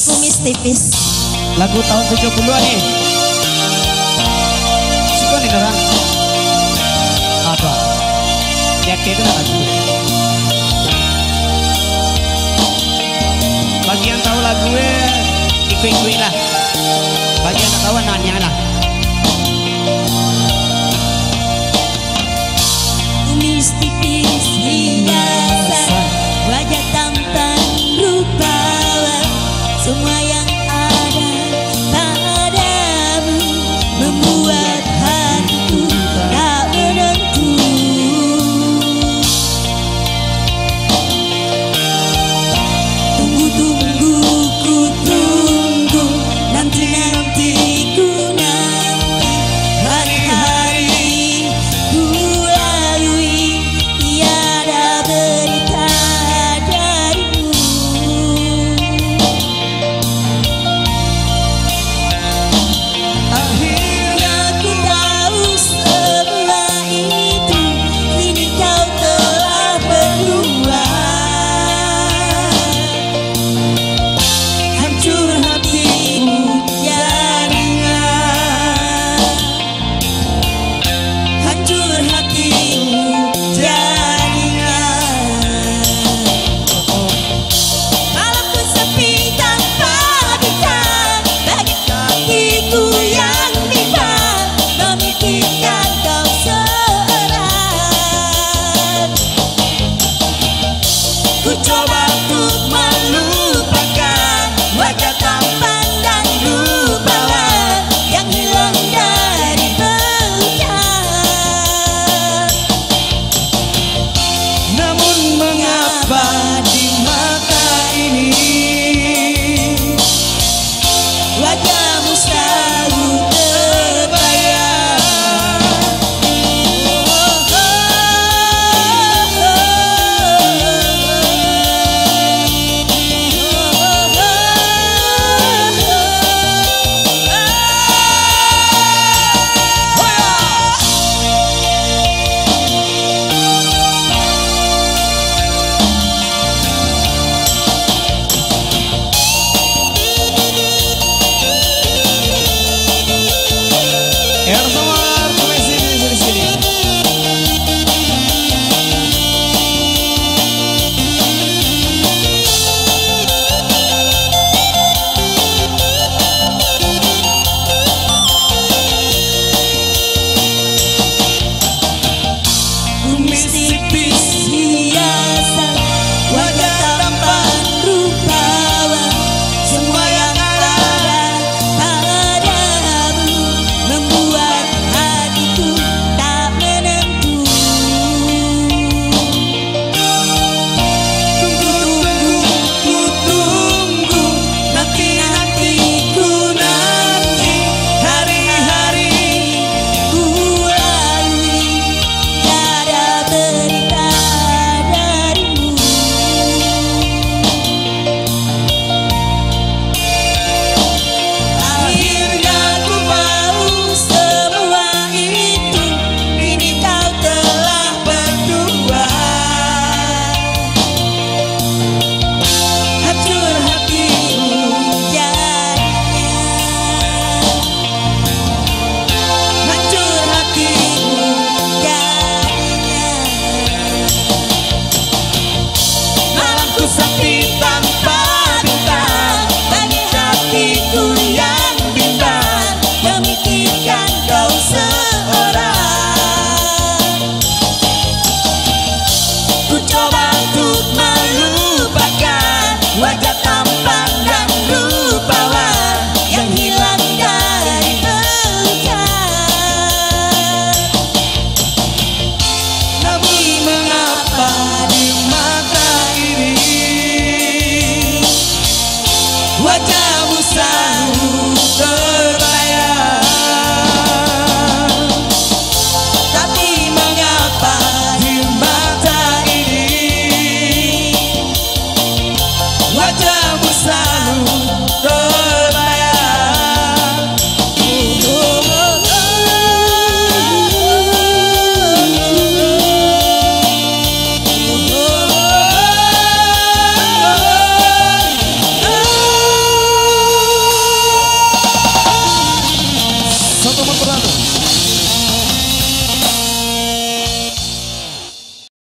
Kumis tipis. Lagu tahun 70-an nih. Sikon nih orang. Apa? Kayak itu lagu. Bagi yang tahu lagunya ikut-ikut lah. Bagi yang tak tahu nanya lah. Kumis tipis hiasan, wajah tampan rupawan, semua yang ada padamu membuat hatiku tak menentu. Tunggu-tunggu ku tunggu, nanti-nanti ku nanti, hari-hari ku lalui tiada berita darimu. Akhirnya ku tahu semua itu, kini kau telah berdua. Hancur hatimu jadinya, hancur hatimu jadinya. Malamku sepi tanpa bintang, bagi hatiku yang bimbang, memikirkan kau seorang. Ku coba untuk melupakan wajah tampan dan rupawan yang hilang dari benak. Namun mengapa di mata ini Wajahmu selalu terbayang. Ersoar, sampai sini. Kumis tipis hiasan, wajah tampan rupawan, semua yang ada padamu membuat hatiku tak menentu. Tunggu-tunggu ku tunggu, nanti-nanti ku nanti, hari-hari ku lalui tiada berita darimu. Akhirnya ku tahu semua itu, kini kau telah berdua. Hancur hatimu jadinya, hancur hatimu jadinya. Malamku sepi tanpa bintang, bagi hatiku yang bimbang, memikirkan kau seorang. Ku coba untuk melupakan wajah tampan dan rupawan yang hilang dari benak. Namun mengapa di mata ini wajahmu selalu terbayang? Tapi mengapa di mata ini wajahmu selalu terbayang? Selamat berlalu.